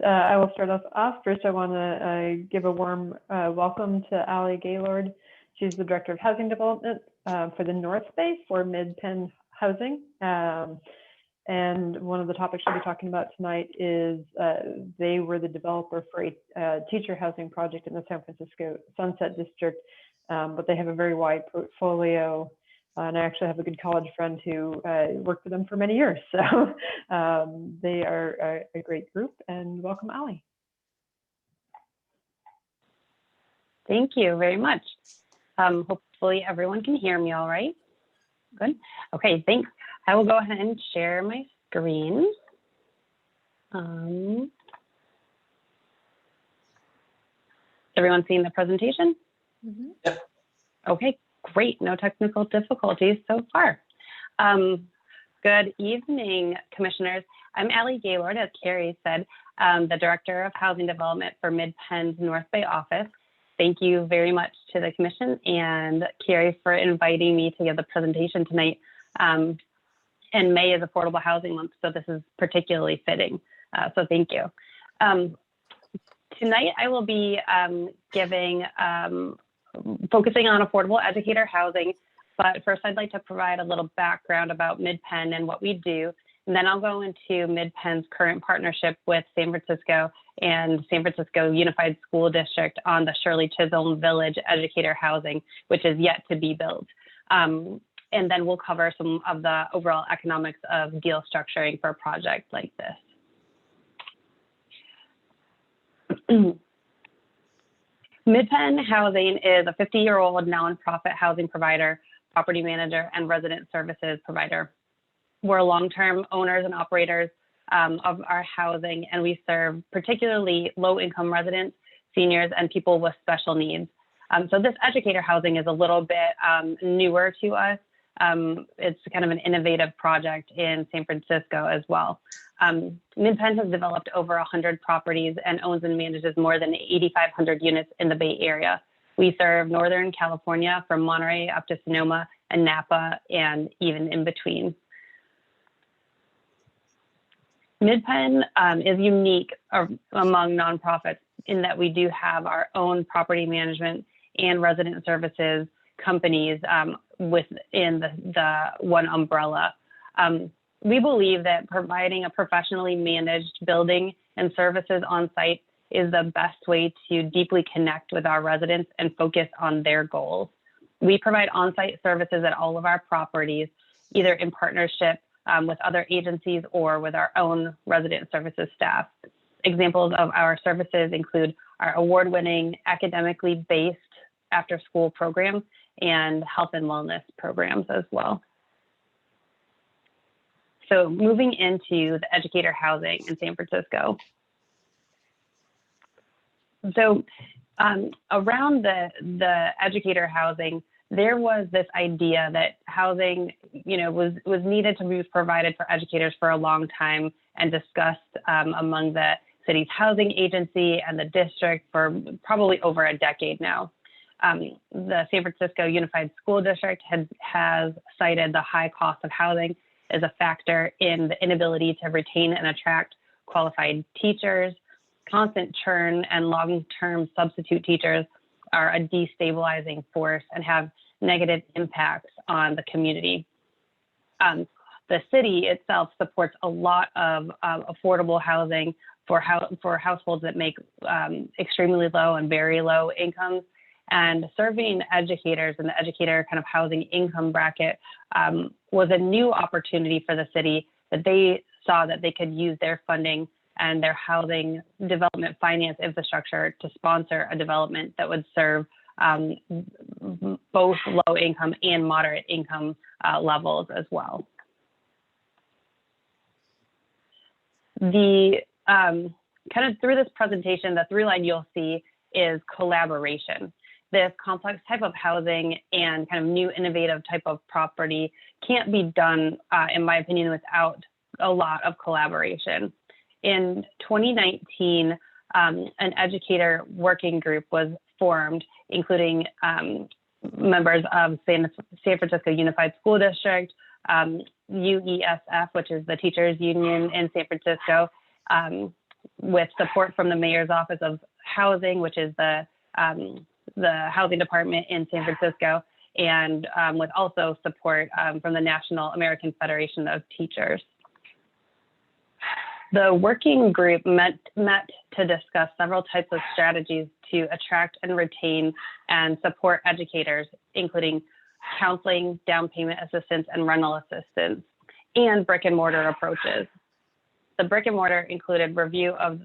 I will start us off. First, I want to give a warm welcome to Gaylord. She's the Director of Housing Development for the North Bay for MidPen Housing. And one of the topics she'll be talking about tonight is they were the developer for a teacher housing project in the San Francisco Sunset District, but they have a very wide portfolio. And I actually have a good college friend who worked with them for many years. So they are a great group, and welcome, Ali. Thank you very much. Hopefully everyone can hear me all right. Good. Okay, thanks. I will go ahead and share my screen. Everyone seeing the presentation? Mm-hmm. Yep. Okay, great. No technical difficulties so far. Good evening, commissioners. I'm Ali Gaylord, as Carrie said, the Director of Housing Development for MidPen's North Bay office. Thank you very much to the Commission and Carrie for inviting me to give the presentation tonight. And May is Affordable Housing Month, so this is particularly fitting. So thank you. Tonight I will be focusing on affordable educator housing, but first I'd like to provide a little background about MidPen and what we do, and then I'll go into MidPen's current partnership with San Francisco and San Francisco Unified School District on the Shirley Chisholm Village educator housing, which is yet to be built. And then we'll cover some of the overall economics of deal structuring for a project like this. MidPen Housing is a 50-year-old nonprofit housing provider, property manager, and resident services provider. We're long-term owners and operators of our housing, and we serve particularly low-income residents, seniors, and people with special needs. So this educator housing is a little bit newer to us. It's kind of an innovative project in San Francisco as well. MidPen has developed over 100 properties and owns and manages more than 8,500 units in the Bay Area. We serve Northern California from Monterey up to Sonoma and Napa and even in between. MidPen is unique among nonprofits in that we do have our own property management and resident services companies within the one umbrella. We believe that providing a professionally managed building and services on site is the best way to deeply connect with our residents and focus on their goals. We provide on-site services at all of our properties, either in partnership with other agencies or with our own resident services staff. Examples of our services include our award-winning, academically based after-school programs and health and wellness programs as well. So moving into the educator housing in San Francisco. So around the educator housing, there was this idea that housing, was needed to be provided for educators for a long time and discussed among the city's housing agency and the district for probably over a decade now. The San Francisco Unified School District has cited the high cost of housing as a factor in the inability to retain and attract qualified teachers. Constant churn and long-term substitute teachers are a destabilizing force and have negative impacts on the community. The city itself supports a lot of affordable housing for households that make extremely low and very low incomes. And serving educators in the educator kind of housing income bracket was a new opportunity for the city that they saw that they could use their funding and their housing development finance infrastructure to sponsor a development that would serve both low income and moderate income levels as well. The kind of through this presentation, the through line you'll see is collaboration. This complex type of housing and kind of new innovative type of property can't be done, in my opinion, without a lot of collaboration. In 2019, an educator working group was formed, including members of San Francisco Unified School District, UESF, which is the teachers union in San Francisco, with support from the Mayor's Office of Housing, which is the housing department in San Francisco, and with also support from the National American Federation of Teachers. The working group met to discuss several types of strategies to attract and retain and support educators, including counseling, down payment assistance, and rental assistance, and brick and mortar approaches. The brick and mortar included review of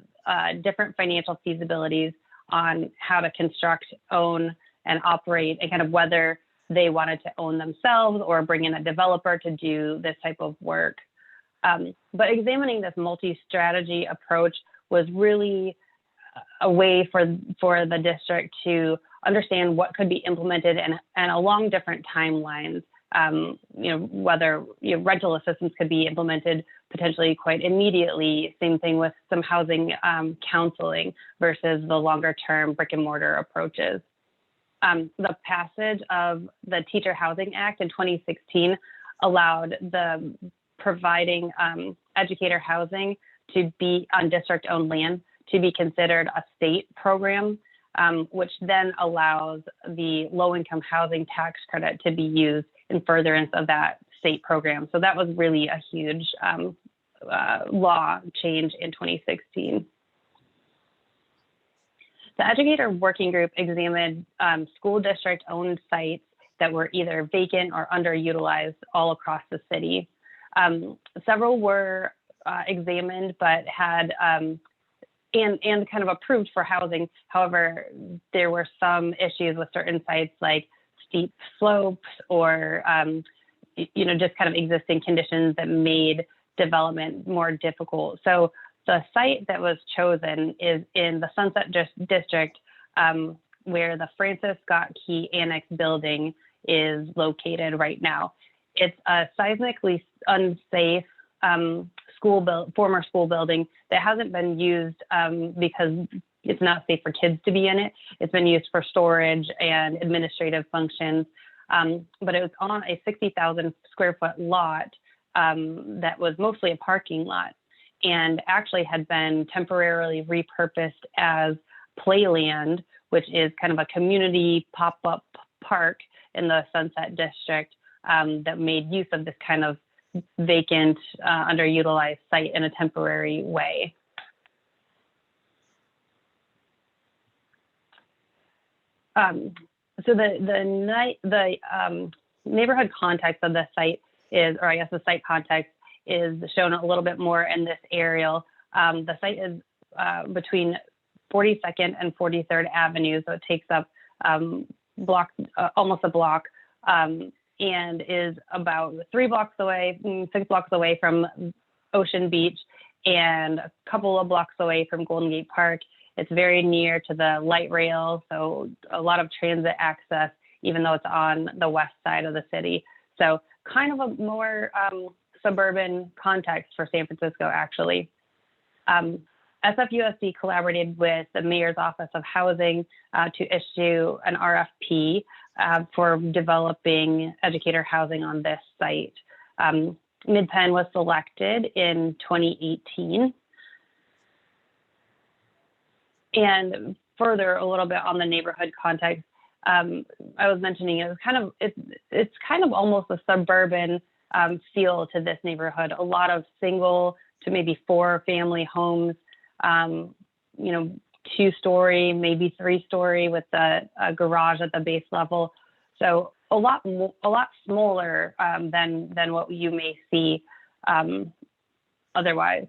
different financial feasibilities on how to construct, own, and operate, and kind of whether they wanted to own themselves or bring in a developer to do this type of work. But examining this multi-strategy approach was really a way for the district to understand what could be implemented and along different timelines. Whether rental assistance could be implemented potentially quite immediately. Same thing with some housing counseling versus the longer term brick and mortar approaches. The passage of the Teacher Housing Act in 2016 allowed the providing educator housing to be on district-owned land to be considered a state program, which then allows the low-income housing tax credit to be used in furtherance of that state program. So that was really a huge law change in 2016. The Educator Working Group examined school district-owned sites that were either vacant or underutilized all across the city. Several were examined, but had and kind of approved for housing. However, there were some issues with certain sites like steep slopes or just kind of existing conditions that made development more difficult. So the site that was chosen is in the Sunset District, where the Francis Scott Key Annex building is located right now. It's a seismically unsafe former school building that hasn't been used because it's not safe for kids to be in it. It's been used for storage and administrative functions, but it was on a 60,000 square foot lot that was mostly a parking lot and actually had been temporarily repurposed as playland, which is kind of a community pop-up park in the Sunset District that made use of this kind of vacant, underutilized site in a temporary way. So the neighborhood context of the site is, or I guess the site context is shown a little bit more in this aerial. The site is between 42nd and 43rd Avenue, so it takes up almost a block, and is about 6 blocks away from Ocean Beach and a couple of blocks away from Golden Gate Park. It's very near to the light rail, so a lot of transit access, even though it's on the west side of the city. So kind of a more suburban context for San Francisco, actually. SFUSD collaborated with the Mayor's Office of Housing to issue an RFP for developing educator housing on this site. MidPen was selected in 2018. And further, a little bit on the neighborhood context, I was mentioning it's kind of almost a suburban feel to this neighborhood. A lot of single to maybe 4-family homes, 2-story, maybe 3-story with a garage at the base level. So a lot smaller than what you may see otherwise.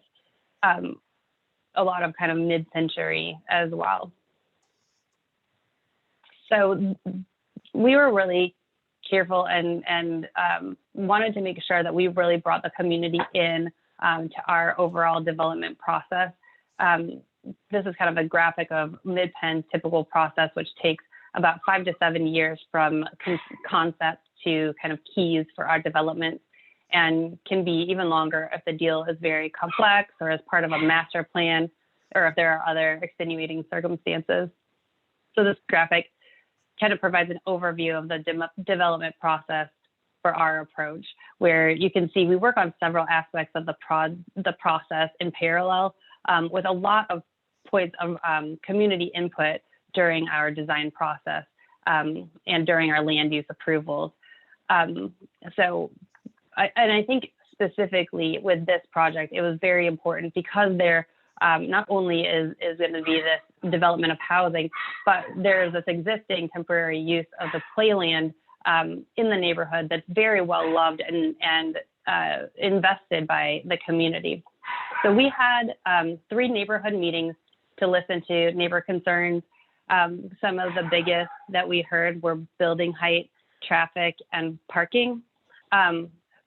A lot of kind of mid-century as well. So we were really careful and wanted to make sure that we really brought the community in to our overall development process. This is kind of a graphic of MidPen's typical process, which takes about 5 to 7 years from concept to kind of keys for our development, and can be even longer if the deal is very complex or as part of a master plan, or if there are other extenuating circumstances. So this graphic kind of provides an overview of the development process for our approach, where you can see we work on several aspects of the process in parallel. with a lot of points of community input during our design process and during our land use approvals. I think specifically with this project, it was very important because there not only is going to be this development of housing, but there's this existing temporary use of the playland in the neighborhood that's very well loved and invested by the community. So we had 3 neighborhood meetings to listen to neighbor concerns. Some of the biggest that we heard were building height, traffic, and parking.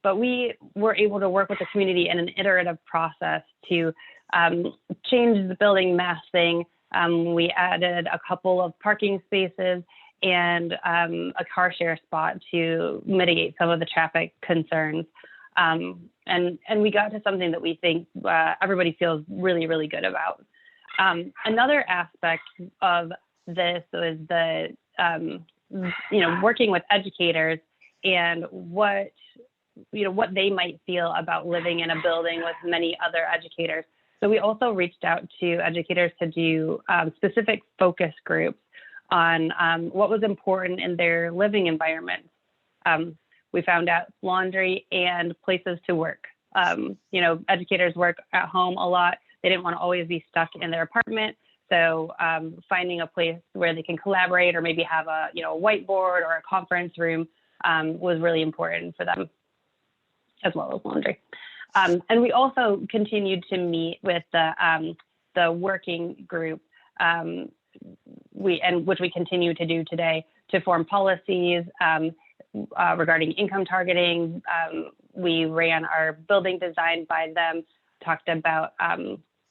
But we were able to work with the community in an iterative process to change the building massing. We added a couple of parking spaces and a car share spot to mitigate some of the traffic concerns. And we got to something that we think everybody feels really, really good about. Another aspect of this is the, working with educators and what they might feel about living in a building with many other educators. So we also reached out to educators to do specific focus groups on what was important in their living environment. We found out laundry and places to work. Educators work at home a lot. They didn't want to always be stuck in their apartment. So finding a place where they can collaborate or maybe have a whiteboard or a conference room was really important for them, as well as laundry. And we also continued to meet with the working group, which we continue to do today, to form policies regarding income targeting. We ran our building design by them, talked about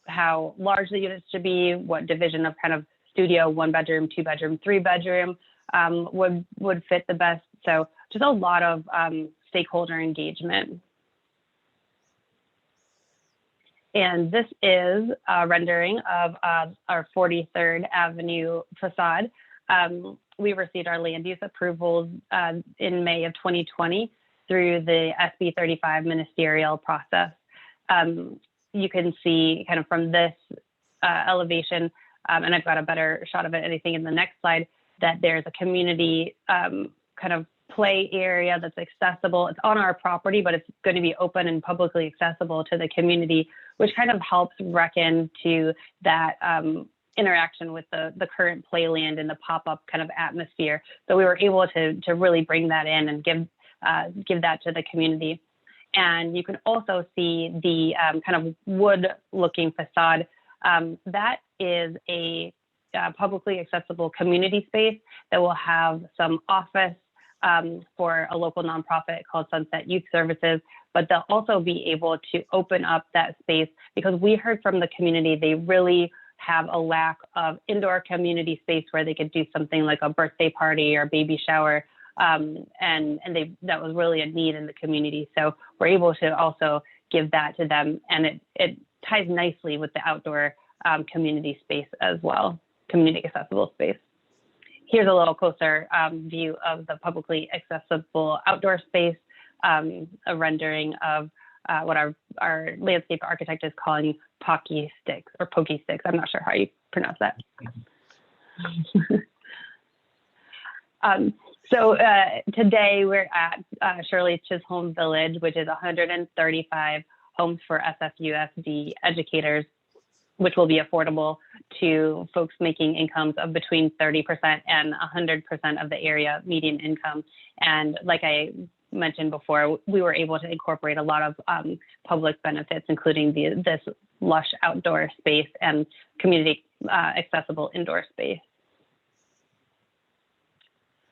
how large the units should be, what division of kind of studio, 1 bedroom, 2 bedroom, 3 bedroom would fit the best. So just a lot of stakeholder engagement. And this is a rendering of our 43rd Avenue facade. We received our land use approvals in May of 2020 through the SB 35 ministerial process. You can see kind of from this elevation, and I've got a better shot of it, I think, in the next slide, that there's a community kind of play area that's accessible. It's on our property, but it's going to be open and publicly accessible to the community, which kind of helps reckon to that interaction with the current playland and the pop-up kind of atmosphere. So we were able to really bring that in and give that to the community. And you can also see the kind of wood-looking facade. That is a publicly accessible community space that will have some office for a local nonprofit called Sunset Youth Services, but they'll also be able to open up that space because we heard from the community they really have a lack of indoor community space where they could do something like a birthday party or baby shower. And that was really a need in the community. So we're able to also give that to them. And it ties nicely with the outdoor community space as well, community accessible space. Here's a little closer view of the publicly accessible outdoor space, a rendering of what our landscape architect is calling pokey sticks. I'm not sure how you pronounce that. So today we're at Shirley Chisholm Village, which is 135 homes for SFUSD educators, which will be affordable to folks making incomes of between 30% and 100% of the area median income. And like I mentioned before, we were able to incorporate a lot of public benefits, including this lush outdoor space and community accessible indoor space.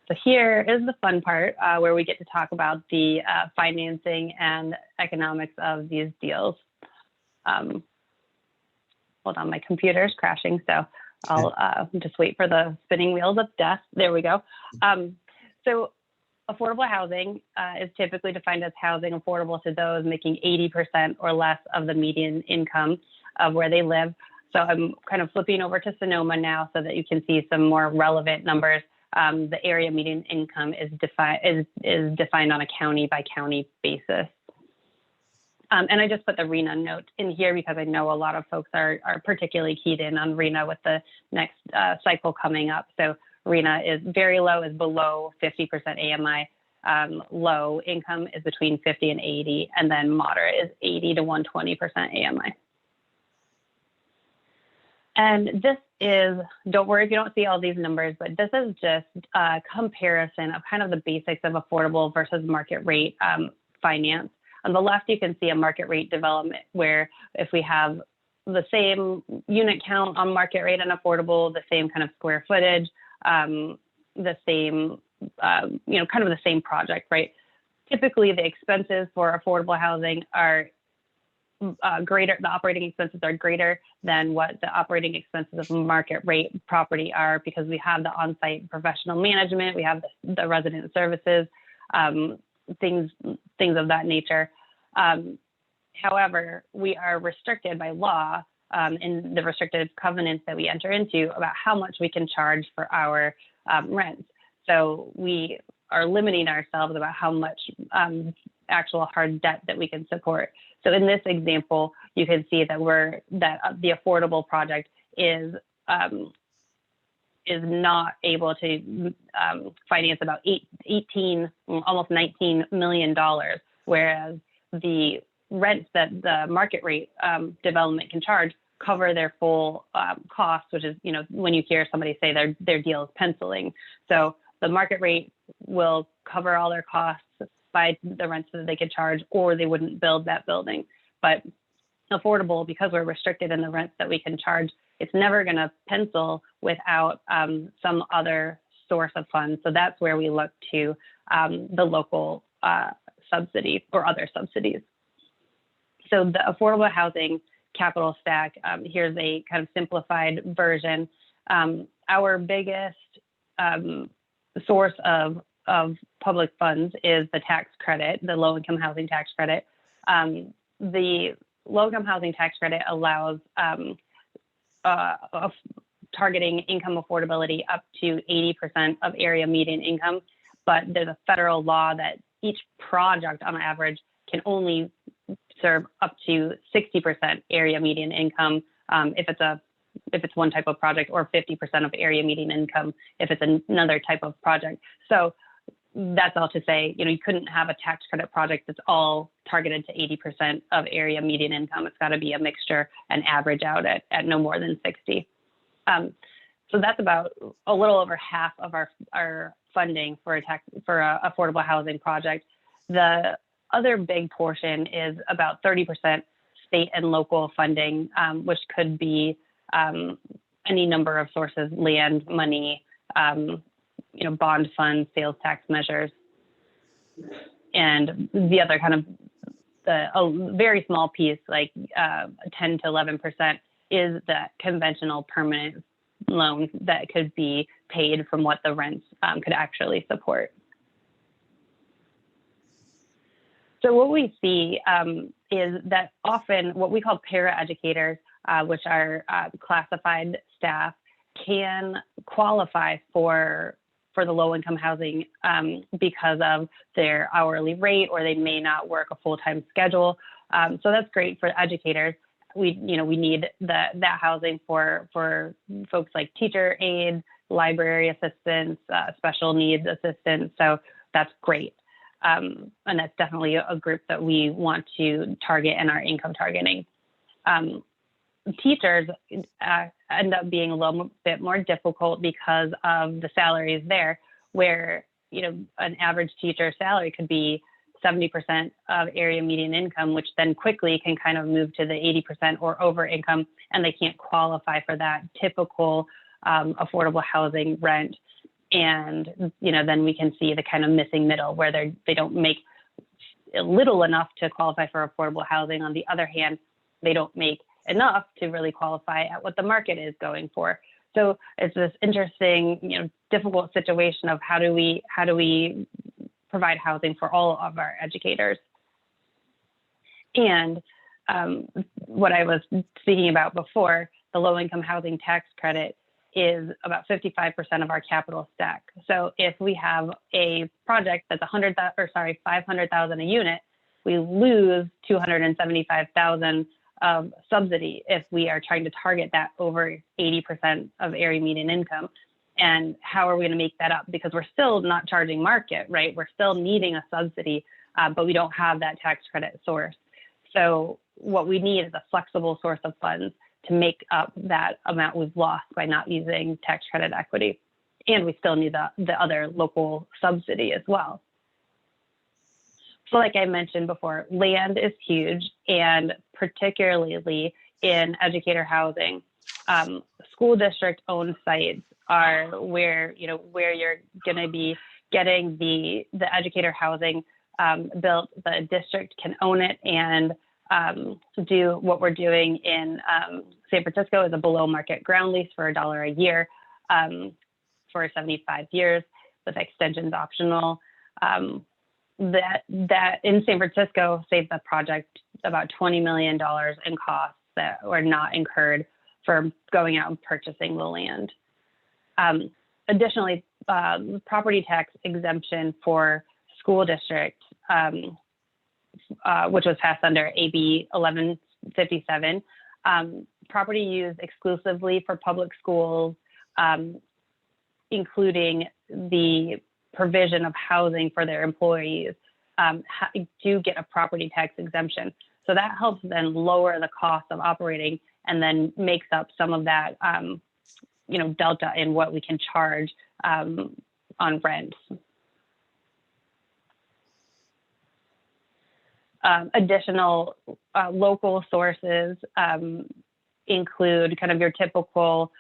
So here is the fun part where we get to talk about the financing and economics of these deals. Hold on, my computer's crashing, so I'll just wait for the spinning wheels of death. There we go. So affordable housing is typically defined as housing affordable to those making 80% or less of the median income of where they live. So I'm kind of flipping over to Sonoma now so that you can see some more relevant numbers. The area median income is defined on a county by county basis. And I just put the RENA note in here because I know a lot of folks are particularly keyed in on RENA with the next cycle coming up. So RENA is very low, is below 50% AMI. Low income is between 50 and 80, and then moderate is 80 to 120% AMI. And this is, don't worry if you don't see all these numbers, but this is just a comparison of kind of the basics of affordable versus market rate finance. On the left, you can see a market rate development where if we have the same unit count on market rate and affordable, the same kind of square footage, the same, kind of the same project, right? Typically, the expenses for affordable housing are greater, the operating expenses are greater than what the operating expenses of market rate property are, because we have the on-site professional management, we have the resident services, things of that nature. However, we are restricted by law in the restricted covenants that we enter into about how much we can charge for our rents. So we are limiting ourselves about how much actual hard debt that we can support. So in this example, you can see that the affordable project is not able to finance about almost $19 million, whereas the rents that the market rate development can charge cover their full costs, which is, when you hear somebody say their deal is penciling. So the market rate will cover all their costs by the rents that they could charge, or they wouldn't build that building. But affordable, because we're restricted in the rents that we can charge, it's never going to pencil without some other source of funds. So that's where we look to the local subsidy or other subsidies. So the affordable housing capital stack, here's a kind of simplified version. Our biggest source of public funds is the tax credit, the low-income housing tax credit. The low-income housing tax credit allows targeting income affordability up to 80% of area median income, but there's a federal law that each project on average can only serve up to 60% area median income if it's one type of project, or 50% of area median income if it's another type of project. So that's all to say, you couldn't have a tax credit project that's all targeted to 80% of area median income. It's got to be a mixture and average out at no more than 60. So that's about a little over half of our funding for a affordable housing project. The other big portion is about 30% state and local funding, which could be any number of sources: land, money, bond funds, sales tax measures. And the other kind of a very small piece, like 10 to 11%, is that conventional permanent loan that could be paid from what the rents could actually support. So what we see is that often what we call para-educators, which are classified staff, can qualify for the low-income housing because of their hourly rate, or they may not work a full-time schedule. So that's great for educators. We need that housing for folks like teacher aides, library assistants, special needs assistants. So that's great. And that's definitely a group that we want to target in our income targeting. Teachers end up being a little bit more difficult because of the salaries there, where an average teacher salary could be 70% of area median income, which then quickly can kind of move to the 80% or over income, and they can't qualify for that typical affordable housing rent. And then we can see the kind of missing middle, where they don't make little enough to qualify for affordable housing. On the other hand, they don't make enough to really qualify at what the market is going for. So it's this interesting, difficult situation of how do we provide housing for all of our educators. And what I was speaking about before, the low-income housing tax credit is about 55% of our capital stack. So if we have a project that's $500,000 a unit, we lose 275,000 of subsidy if we are trying to target that over 80% of area median income. And how are we going to make that up? Because we're still not charging market, right? We're still needing a subsidy, but we don't have that tax credit source. So what we need is a flexible source of funds to make up that amount we've lost by not using tax credit equity. And we still need the other local subsidy as well. So like I mentioned before, land is huge, and particularly in educator housing, school district owned sites are where you're going to be getting the educator housing built. The district can own it and do what we're doing in San Francisco is a below market ground lease for $1 a year for 75 years with extensions optional. That in San Francisco saved the project about $20 million in costs that were not incurred for going out and purchasing the land. Additionally, property tax exemption for school districts, which was passed under AB 1157, property used exclusively for public schools, including the provision of housing for their employees, do get a property tax exemption. So that helps then lower the cost of operating and then makes up some of that, delta in what we can charge on rent. Additional local sources include kind of your typical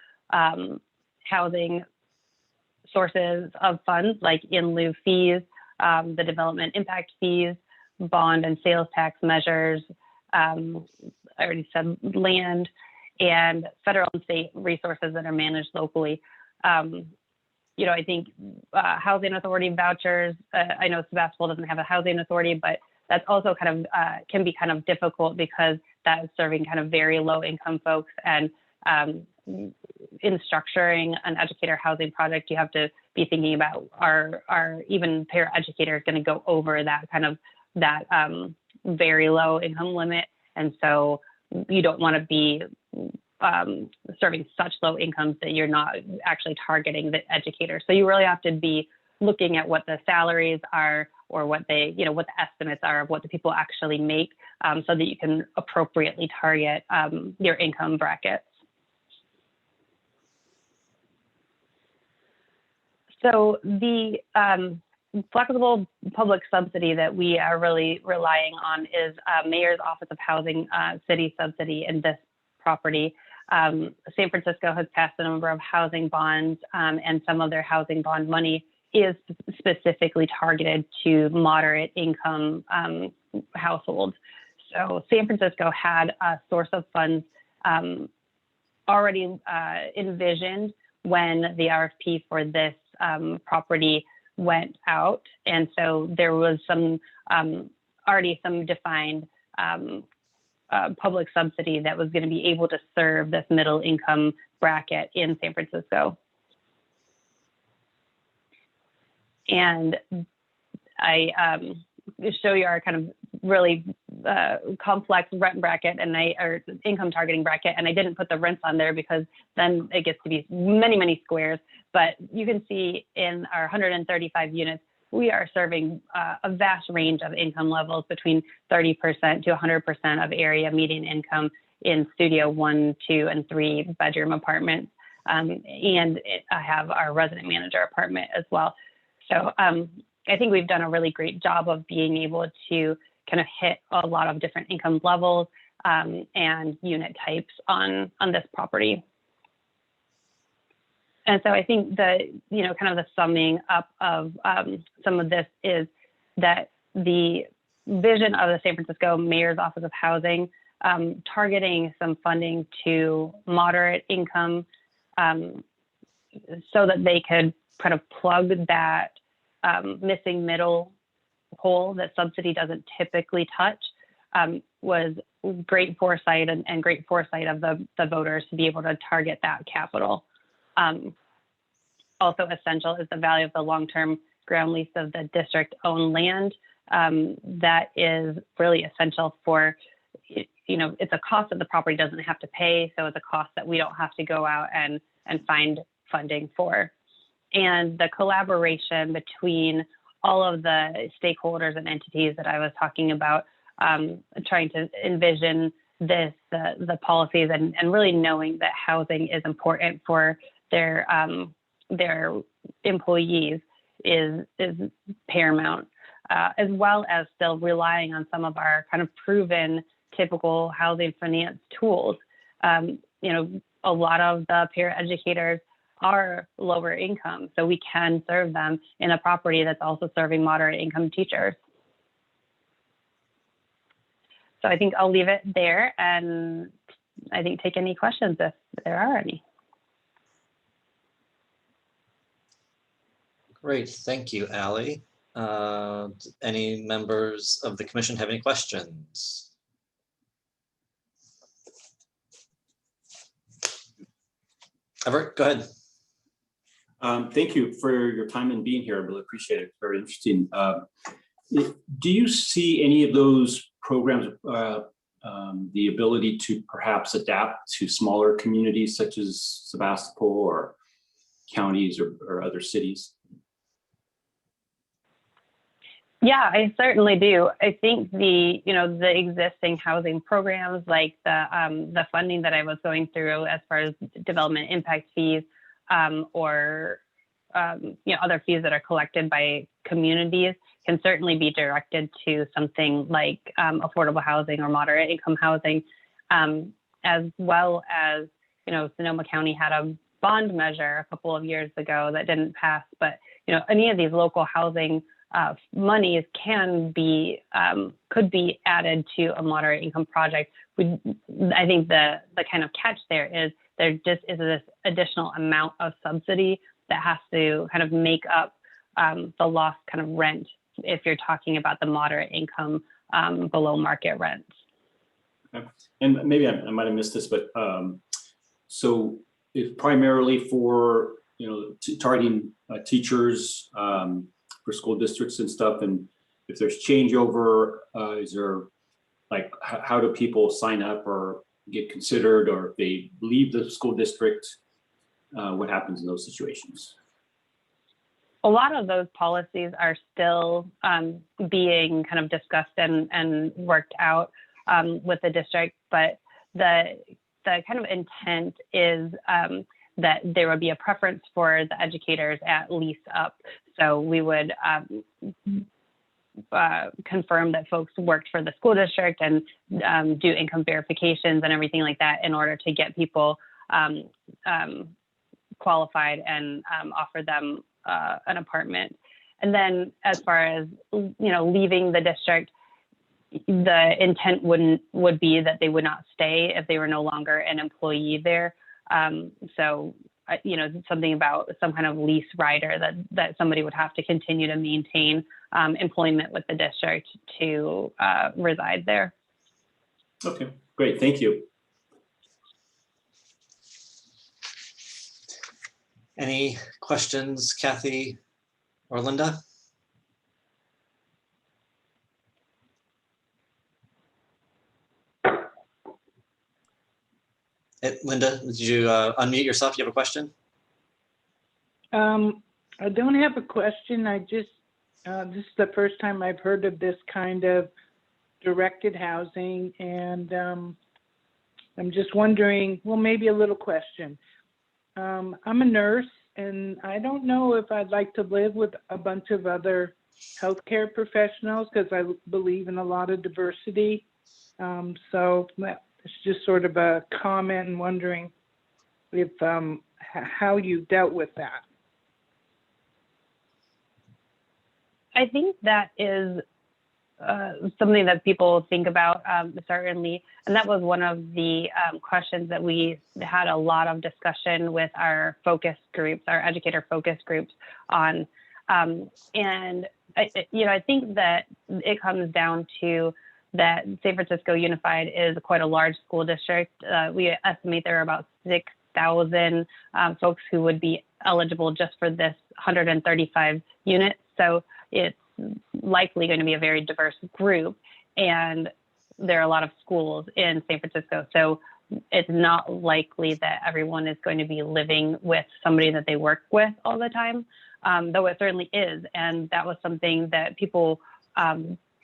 housing sources of funds like in lieu fees, the development impact fees, bond and sales tax measures, I already said land, and federal and state resources that are managed locally. I think housing authority vouchers, I know Sebastopol doesn't have a housing authority, but that's also kind of can be kind of difficult because that is serving kind of very low income folks. And in structuring an educator housing project, you have to be thinking about are even paraeducators going to go over that kind of that very low income limit. And so you don't want to be serving such low incomes that you're not actually targeting the educator. So you really have to be looking at what the salaries are or what they, what the estimates are of what the people actually make so that you can appropriately target your income brackets. So the flexible public subsidy that we are really relying on is Mayor's Office of Housing City Subsidy in this property. San Francisco has passed a number of housing bonds, and some of their housing bond money is specifically targeted to moderate income households. So San Francisco had a source of funds already envisioned when the RFP for this property went out. And so there was some already some defined public subsidy that was going to be able to serve this middle income bracket in San Francisco. And I show you our kind of really complex rent bracket or income targeting bracket. And I didn't put the rents on there because then it gets to be many, many squares. But you can see in our 135 units, we are serving a vast range of income levels between 30% to 100% of area median income in studio 1, 2, and 3 bedroom apartments. And I have our resident manager apartment as well. So I think we've done a really great job of being able to kind of hit a lot of different income levels and unit types on this property. And so I think the, kind of the summing up of some of this is that the vision of the San Francisco Mayor's Office of Housing targeting some funding to moderate income so that they could kind of plug that missing middle hole that subsidy doesn't typically touch was great foresight and great foresight of the voters to be able to target that capital. Also essential is the value of the long-term ground lease of the district-owned land that is really essential for, it's a cost that the property doesn't have to pay. So it's a cost that we don't have to go out and find funding for. And the collaboration between all of the stakeholders and entities that I was talking about, trying to envision this, the policies, and really knowing that housing is important for their employees is paramount, as well as still relying on some of our kind of proven typical housing finance tools. A lot of the peer educators are lower income, so we can serve them in a property that's also serving moderate income teachers. So I think I'll leave it there, and I think take any questions if there are any. Great, thank you, Allie. Any members of the commission have any questions? Everett, go ahead. Thank you for your time and being here. I really appreciate it. It's very interesting. Do you see any of those programs, the ability to perhaps adapt to smaller communities such as Sebastopol or counties or other cities? Yeah, I certainly do. I think the existing housing programs, like the funding that I was going through as far as development impact fees, or other fees that are collected by communities, can certainly be directed to something like affordable housing or moderate income housing, as well as Sonoma County had a bond measure a couple of years ago that didn't pass, but any of these local housing monies could be added to a moderate income project. I think the kind of catch there is there just is this additional amount of subsidy that has to kind of make up the lost kind of rent if you're talking about the moderate income below market rents. Okay. And maybe I might have missed this, but so it's primarily for targeting teachers for school districts and stuff, and if there's changeover, is there how do people sign up or get considered, or if they leave the school district, what happens in those situations? A lot of those policies are still being kind of discussed and worked out with the district, but the kind of intent is that there would be a preference for the educators at lease up. So we would confirm that folks worked for the school district and do income verifications and everything like that in order to get people qualified and offer them an apartment. And then as far as leaving the district, the intent would be that they would not stay if they were no longer an employee there. So something about some kind of lease rider that somebody would have to continue to maintain employment with the district to reside there. Okay, great, thank you. Any questions, Kathy or Linda? Linda, did you unmute yourself? You have a question? I don't have a question. I just, this is the first time I've heard of this kind of directed housing, and I'm just wondering, well, maybe a little question. I'm a nurse, and I don't know if I'd like to live with a bunch of other healthcare professionals because I believe in a lot of diversity. So it's just sort of a comment and wondering if how you dealt with that. I think that is something that people think about, certainly. And that was one of the questions that we had a lot of discussion with our focus groups, our educator focus groups on. And I think that it comes down to that San Francisco Unified is quite a large school district. We estimate there are about 6,000 folks who would be eligible just for this 135 units. So it's likely going to be a very diverse group, and there are a lot of schools in San Francisco. So it's not likely that everyone is going to be living with somebody that they work with all the time, though it certainly is. And that was something that people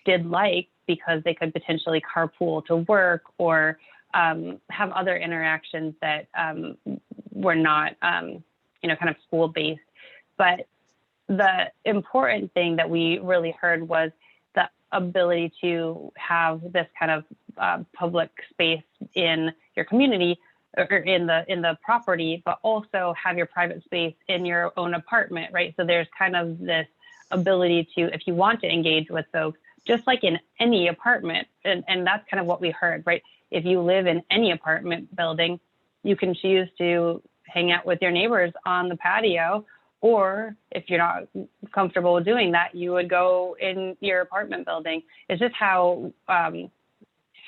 did like, because they could potentially carpool to work or have other interactions that were not, kind of school-based. But the important thing that we really heard was the ability to have this kind of public space in your community or in the property, but also have your private space in your own apartment, right? So there's kind of this ability to, if you want to engage with folks, just like in any apartment, and that's kind of what we heard, right? If you live in any apartment building, you can choose to hang out with your neighbors on the patio, or if you're not comfortable doing that, you would go in your apartment building. It's just how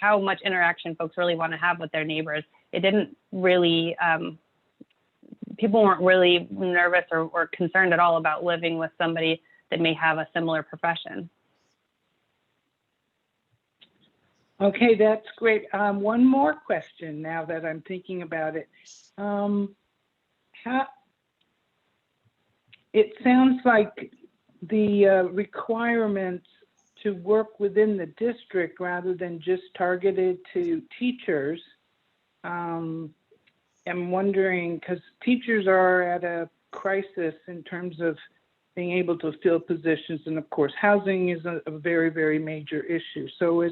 much interaction folks really want to have with their neighbors. It didn't really, people weren't really nervous or concerned at all about living with somebody that may have a similar profession. Okay, that's great. One more question now that I'm thinking about it. It sounds like the requirements to work within the district rather than just targeted to teachers. I'm wondering, because teachers are at a crisis in terms of being able to fill positions, and of course, housing is a very, very major issue. So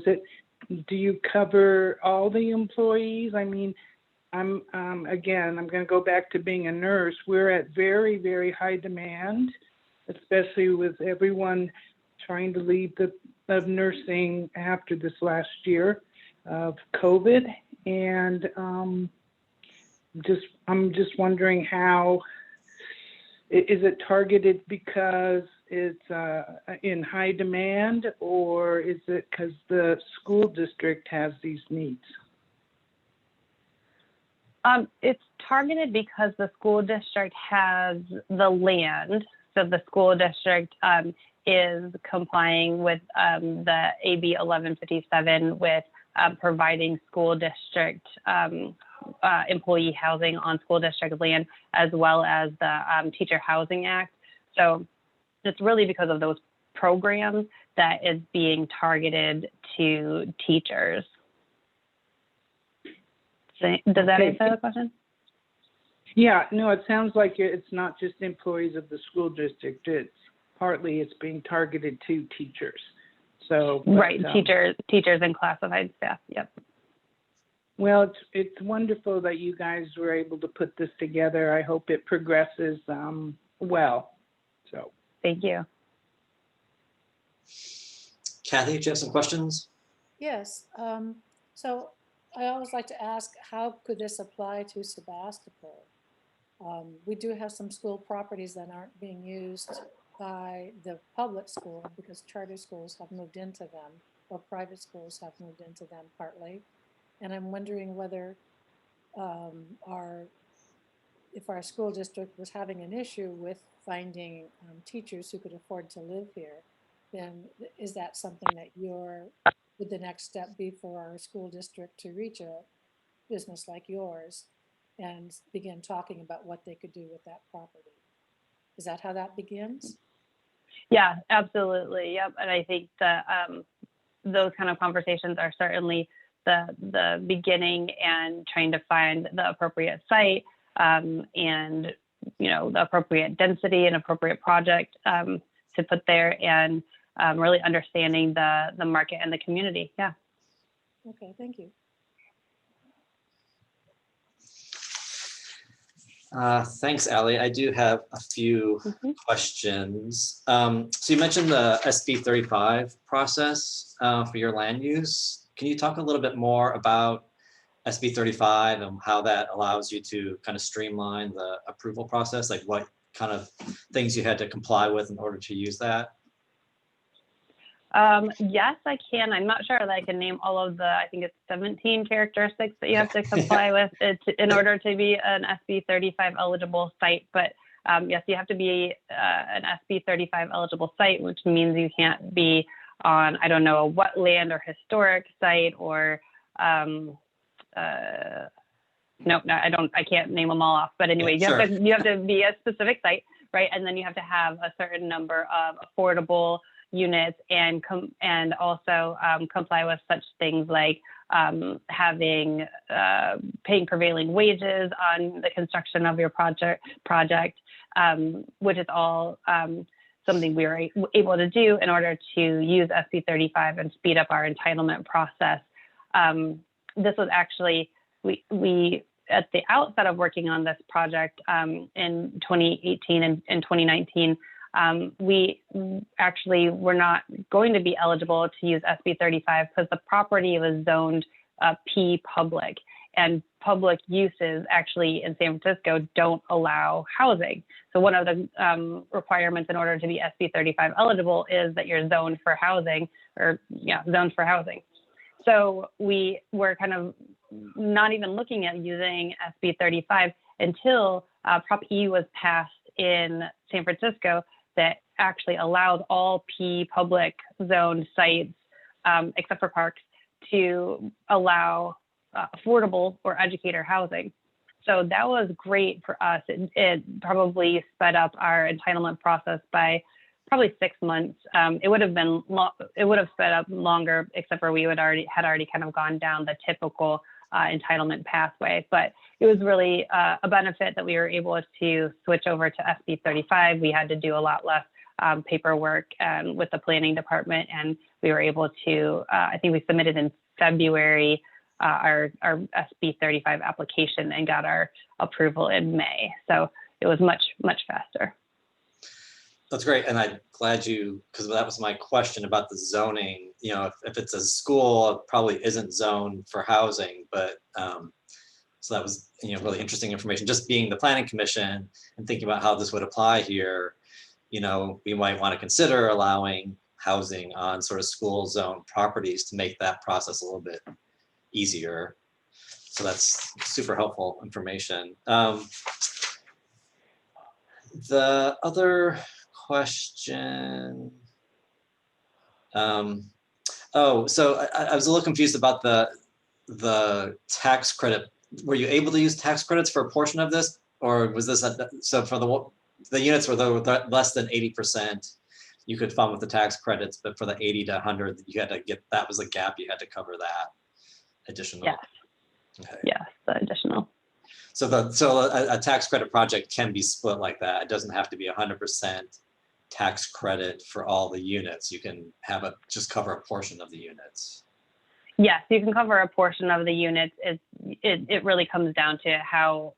do you cover all the employees? I mean, I'm going to go back to being a nurse. We're at very, very high demand, especially with everyone trying to leave of nursing after this last year of COVID. And I'm just wondering, how is it targeted because it's in high demand, or is it because the school district has these needs? It's targeted because the school district has the land. So the school district is complying with the AB 1157 with providing school district employee housing on school district land, as well as the Teacher Housing Act. So it's really because of those programs that is being targeted to teachers. Does that answer the question? Yeah, no, it sounds like it's not just employees of the school district. It's being targeted to teachers. So right, teachers and classified staff. Yep. Well, it's wonderful that you guys were able to put this together. I hope it progresses well. So thank you. Kathy, do you have some questions? Yes. So I always like to ask, how could this apply to Sebastopol? We do have some school properties that aren't being used by the public school because charter schools have moved into them, or private schools have moved into them partly. And I'm wondering whether if our school district was having an issue with finding teachers who could afford to live here, then is that something that would the next step be for our school district to reach a business like yours and begin talking about what they could do with that property? Is that how that begins? Yeah, absolutely. Yep. And I think that those kind of conversations are certainly the beginning, and trying to find the appropriate site and, the appropriate density and appropriate project to put there, and really understanding the market and the community. Yeah. Okay, thank you. Thanks, Allie. I do have a few questions. So you mentioned the SB 35 process for your land use. Can you talk a little bit more about SB 35 and how that allows you to kind of streamline the approval process? Like what kind of things you had to comply with in order to use that? Yes, I can. I'm not sure that I can name all of I think it's 17 characteristics that you have to comply with in order to be an SB 35 eligible site. But yes, you have to be an SB 35 eligible site, which means you can't be on, I don't know, a wetland or historic site or, no, I can't name them all off. But anyway, Yeah, you have to be a specific site, right? And then you have to have a certain number of affordable units and also comply with such things like having paying prevailing wages on the construction of your project, which is all something we were able to do in order to use SB 35 and speed up our entitlement process. This was actually, we at the outset of working on this project in 2018 and 2019, we actually were not going to be eligible to use SB 35 because the property was zoned P public, and public uses actually in San Francisco don't allow housing. So one of the requirements in order to be SB 35 eligible is that you're zoned for housing, zoned for housing. So we were kind of not even looking at using SB 35 until Prop E was passed in San Francisco that actually allowed all P public zoned sites, except for parks, to allow affordable or educator housing. So that was great for us. It probably sped up our entitlement process by probably 6 months. It would have sped up longer, except for we had already kind of gone down the typical entitlement pathway. But it was really a benefit that we were able to switch over to SB 35. We had to do a lot less paperwork with the planning department, and we were able to, I think we submitted in February our SB 35 application and got our approval in May. So it was much, much faster. That's great. And I'm glad because that was my question about the zoning. You know, if it's a school, it probably isn't zoned for housing, but so that was, really interesting information. Just being the planning commission and thinking about how this would apply here, we might want to consider allowing housing on sort of school zone properties to make that process a little bit easier. So that's super helpful information. The other question. So I was a little confused about the tax credit. Were you able to use tax credits for a portion of this, or was this so for the units were less than 80%? You could fund with the tax credits, but for the 80 to 100, you had to that was a gap. You had to cover that additional. Yes. Okay. Yes, the additional. So a tax credit project can be split like that. It doesn't have to be 100% tax credit for all the units. You can have just cover a portion of the units. Yes, you can cover a portion of the units. It really comes down to how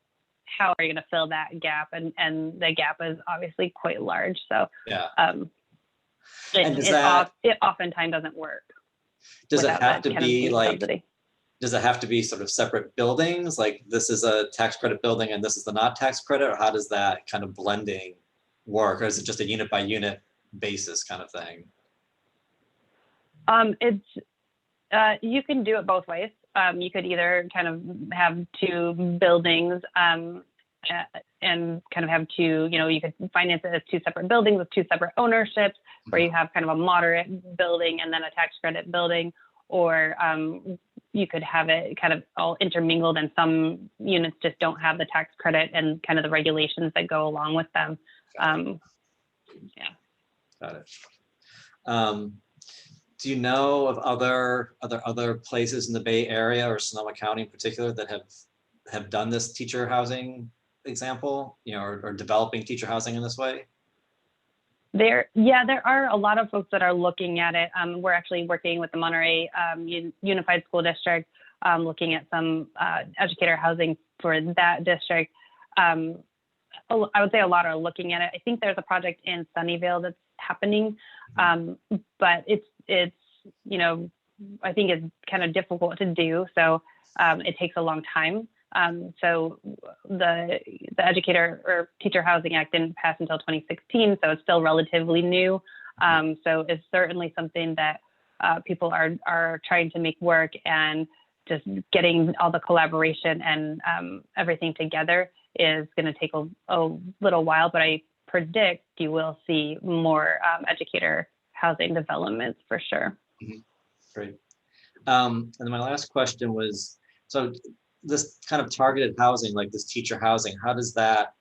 are you going to fill that gap, and the gap is obviously quite large. So yeah. It oftentimes doesn't work. Does it have to be like? Subsidy. Does it have to be sort of separate buildings? Like this is a tax credit building and this is the not tax credit, or how does that kind of blending work? Or is it just a unit by unit basis kind of thing? You can do it both ways. You could either kind of have two buildings and kind of have two, you could finance it as two separate buildings with two separate ownerships, where you have kind of a moderate building and then a tax credit building, or you could have it kind of all intermingled, and some units just don't have the tax credit and kind of the regulations that go along with them. Yeah. Got it. Do you know of other places in the Bay Area or Sonoma County in particular that have done this teacher housing example, or developing teacher housing in this way? There are a lot of folks that are looking at it. We're actually working with the Monterey Unified School District, looking at some educator housing for that district. I would say a lot are looking at it. I think there's a project in Sunnyvale that's happening, but it's I think it's kind of difficult to do. So it takes a long time. So the Educator or Teacher Housing Act didn't pass until 2016, so it's still relatively new. So it's certainly something that people are trying to make work, and just getting all the collaboration and everything together is going to take a little while, but I predict you will see more educator housing developments for sure. Great. And then my last question was, so this kind of targeted housing, like this teacher housing, how does that,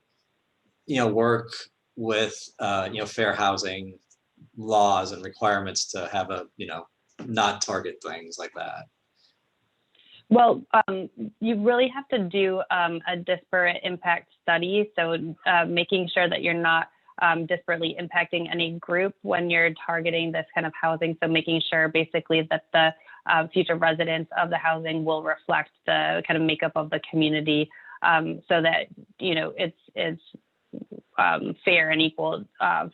work with, fair housing laws and requirements to have a, not target things like that? Well, you really have to do a disparate impact study. So making sure that you're not disparately impacting any group when you're targeting this kind of housing. So making sure basically that the future residents of the housing will reflect the kind of makeup of the community, so that, it's fair and equal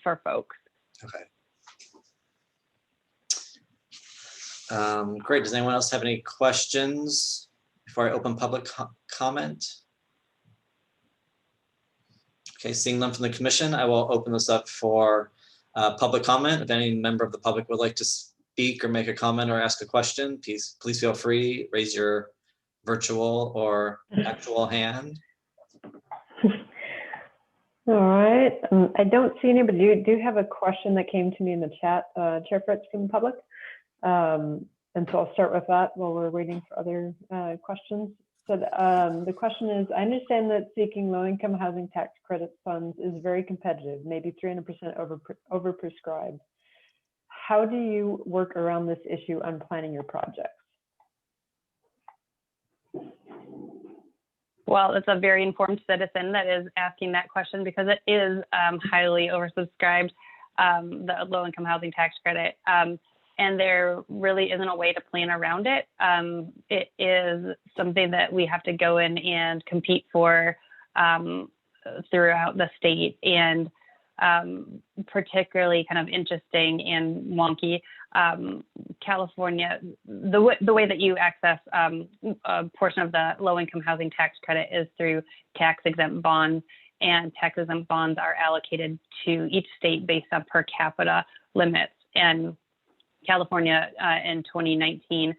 for folks. Okay. Great. Does anyone else have any questions before I open public comment? Okay, seeing none from the commission, I will open this up for public comment. If any member of the public would like to speak or make a comment or ask a question, please feel free, raise your virtual or actual hand. All right. I don't see any, but do have a question that came to me in the chat, Chair Fritz, from the public. And so I'll start with that while we're waiting for other questions. So the question is, I understand that seeking low-income housing tax credit funds is very competitive, maybe 300% overprescribed. How do you work around this issue on planning your projects? Well, it's a very informed citizen that is asking that question, because it is highly oversubscribed, the low-income housing tax credit. And there really isn't a way to plan around it. It is something that we have to go in and compete for throughout the state, and particularly kind of interesting and wonky. California, the way that you access a portion of the low-income housing tax credit is through tax-exempt bonds, and tax-exempt bonds are allocated to each state based on per capita limits. And California in 2019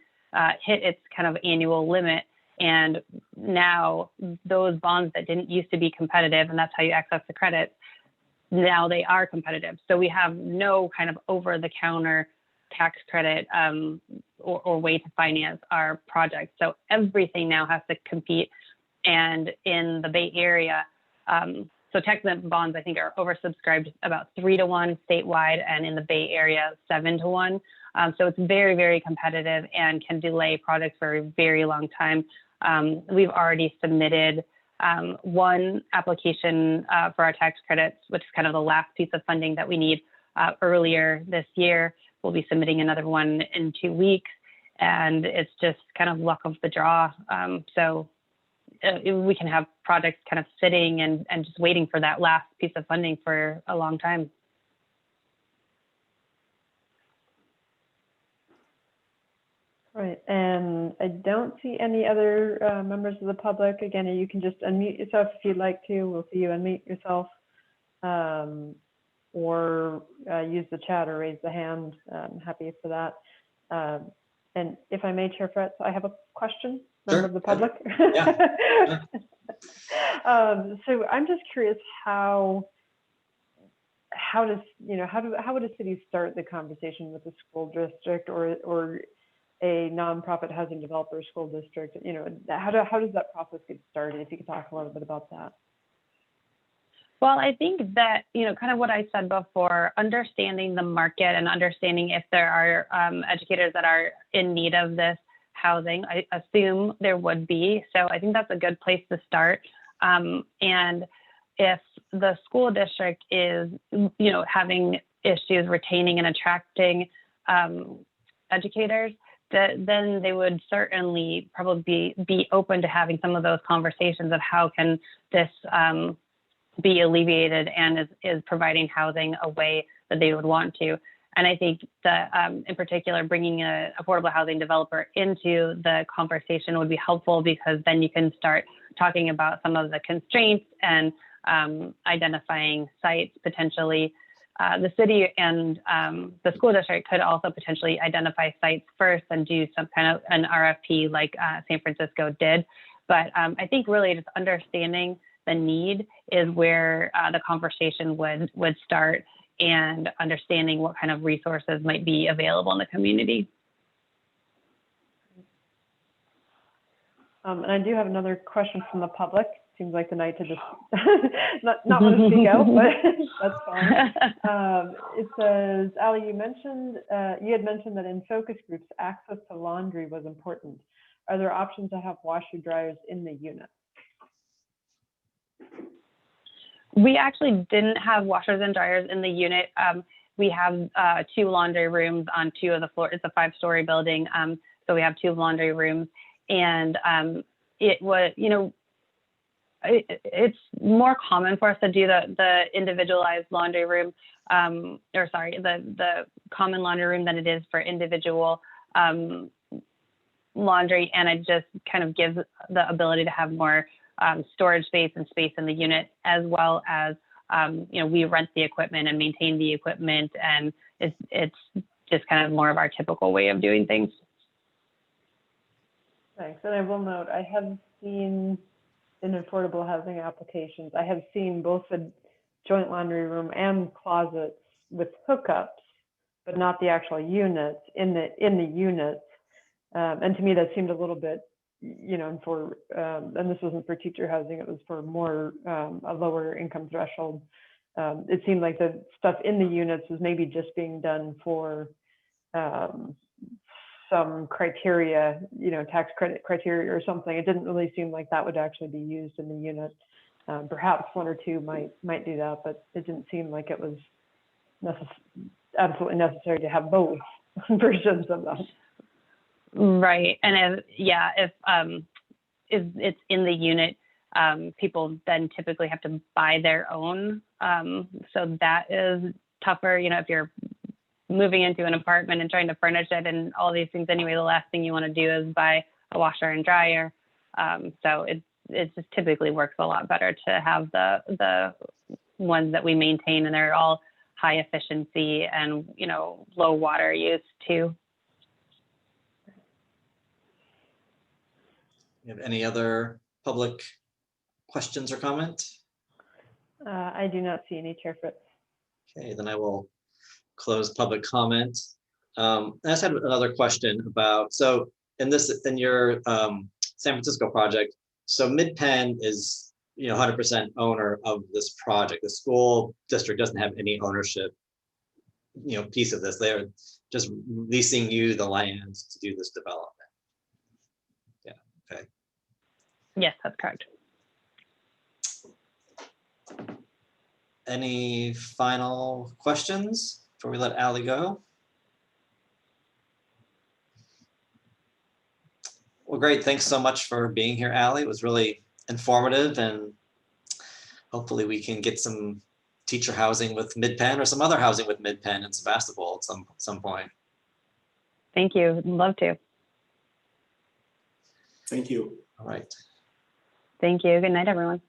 hit its kind of annual limit, and now those bonds that didn't used to be competitive, and that's how you access the credits, now they are competitive. So we have no kind of over-the-counter tax credit or way to finance our projects. So everything now has to compete. And in the Bay Area, so tax-exempt bonds, I think, are oversubscribed about 3-to-1 statewide, and in the Bay Area, 7-to-1. So it's very, very competitive and can delay projects for a very long time. We've already submitted one application for our tax credits, which is kind of the last piece of funding that we need earlier this year. We'll be submitting another one in 2 weeks, and it's just kind of luck of the draw. So we can have projects kind of sitting and just waiting for that last piece of funding for a long time. Right, and I don't see any other members of the public. Again, you can just unmute yourself if you'd like to. We'll see you unmute yourself, or use the chat or raise the hand. I'm happy for that. And if I may, Chair Fritz, I have a question. Member of the public. Yeah. So I'm just curious how would a city start the conversation with the school district or a nonprofit housing developer school district? How does that process get started? If you could talk a little bit about that. Well, I think that, kind of what I said before, understanding the market and understanding if there are educators that are in need of this housing. I assume there would be. So I think that's a good place to start. And if the school district is, having issues retaining and attracting educators, then they would certainly probably be open to having some of those conversations of how can this be alleviated and is providing housing a way that they would want to. And I think that in particular, bringing an affordable housing developer into the conversation would be helpful, because then you can start talking about some of the constraints and identifying sites potentially. The city and the school district could also potentially identify sites first and do some kind of an RFP like San Francisco did. But I think really just understanding the need is where the conversation would start, and understanding what kind of resources might be available in the community. And I do have another question from the public. Seems like the night to just not want to speak out, but that's fine. It says, Ali, you had mentioned that in focus groups, access to laundry was important. Are there options to have washer dryers in the unit? We actually didn't have washers and dryers in the unit. We have 2 laundry rooms on 2 of the floors. It's a 5-story building, so we have 2 laundry rooms. And it was, it's more common for us to do the individualized laundry room, the common laundry room than it is for individual laundry. And it just kind of gives the ability to have more storage space and space in the unit, as well as, we rent the equipment and maintain the equipment. And it's just kind of more of our typical way of doing things. Thanks. And I will note, I have seen in affordable housing applications, I have seen both a joint laundry room and closets with hookups, but not the actual units in the units. And to me, that seemed a little bit, and this wasn't for teacher housing, it was for more a lower income threshold. It seemed like the stuff in the units was maybe just being done for some criteria, tax credit criteria or something. It didn't really seem like that would actually be used in the unit. Perhaps 1 or 2 might do that, but it didn't seem like it was absolutely necessary to have both versions of that. Right. And if it's in the unit, people then typically have to buy their own. So that is tougher, if you're moving into an apartment and trying to furnish it and all these things anyway, the last thing you want to do is buy a washer and dryer. So it just typically works a lot better to have the ones that we maintain, and they're all high efficiency and, low water use too. You have any other public questions or comment? I do not see any, Chair Fritz. Okay, then I will close public comment. I just had another question about, so in your San Francisco project, so MidPen is 100% owner of this project. The school district doesn't have any ownership piece of this. They're just leasing you the land to do this development. Yeah, okay. Yes, that's correct. Any final questions before we let Ali go? Well, great. Thanks so much for being here, Ali. It was really informative, and hopefully we can get some teacher housing with MidPen or some other housing with MidPen in Sebastopol at some point. Thank you. I'd love to. Thank you. All right. Thank you. Good night, everyone.